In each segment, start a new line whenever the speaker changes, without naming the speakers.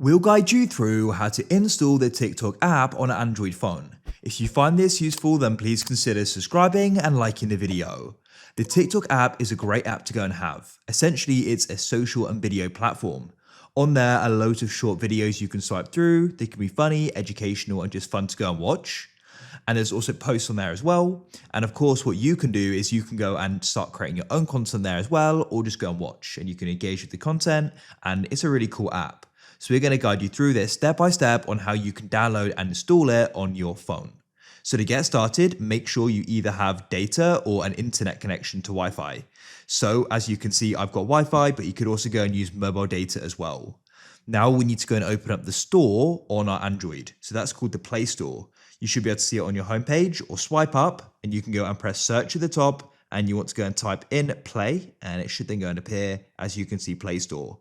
We'll guide you through how to install the TikTok app on an Android phone. If you find this useful, then please consider subscribing and liking the video. The TikTok app is a great app to go and have. Essentially, it's a social and video platform. On there are loads of short videos you can swipe through. They can be funny, educational, and just fun to go and watch. And there's also posts on there as well. And of course, what you can do is you can go and start creating your own content there as well, or just go and watch and you can engage with the content. And it's a really cool app. So we're going to guide you through this step by step on how you can download and install it on your phone. So to get started, make sure you either have data or an internet connection to Wi-Fi. So as you can see, I've got Wi-Fi, but you could also go and use mobile data as well. Now we need to go and open up the store on our Android. So that's called the Play Store. You should be able to see it on your homepage or swipe up and you can go and press search at the top and you want to go and type in play and it should then go and appear as you can see Play Store.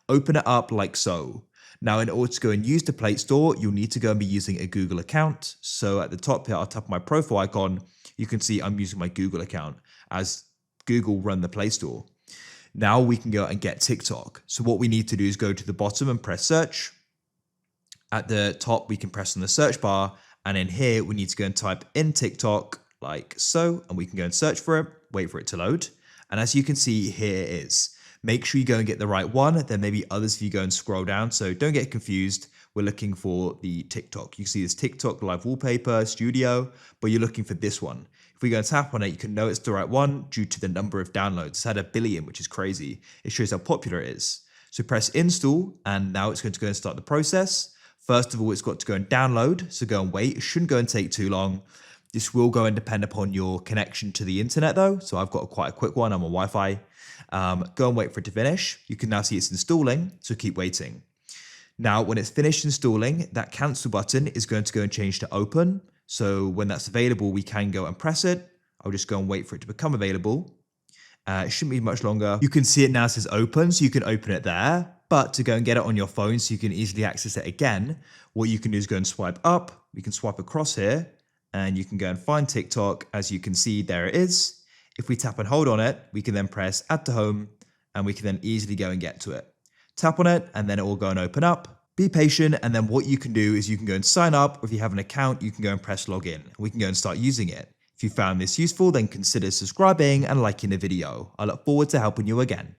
Open it up like so. Now in order to go and use the Play Store, you'll need to go and be using a Google account. So at the top here, I'll tap my profile icon. You can see I'm using my Google account as Google run the Play Store. Now we can go and get TikTok. So what we need to do is go to the bottom and press search. At the top, we can press on the search bar. And in here, we need to go and type in TikTok like so, and we can go and search for it, wait for it to load. And as you can see, here it is. Make sure you go and get the right one. There may be others if you go and scroll down, so don't get confused. We're looking for the TikTok. You can see this TikTok live wallpaper studio, but you're looking for this one. If we go and tap on it, you can know it's the right one due to the number of downloads. It's had 1 billion, which is crazy. It shows how popular it is. So press install, and now it's going to go and start the process. First of all, it's got to go and download, so go and wait. It shouldn't go and take too long. This will go and depend upon your connection to the internet though. So I've got quite a quick one, I'm on Wi-Fi. Go and wait for it to finish. You can now see it's installing, so keep waiting. Now, when it's finished installing, that cancel button is going to go and change to open. So when that's available, we can go and press it. I'll just go and wait for it to become available. It shouldn't be much longer. You can see it now says open, so you can open it there. But to go and get it on your phone so you can easily access it again, what you can do is go and swipe up. We can swipe across here and you can go and find TikTok. As you can see, there it is. If we tap and hold on it, we can then press add to home and we can then easily go and get to it. Tap on it and then it will go and open up. Be patient, and then what you can do is you can go and sign up, or if you have an account, you can go and press login. We can go and start using it. If you found this useful, then consider subscribing and liking the video. I look forward to helping you again.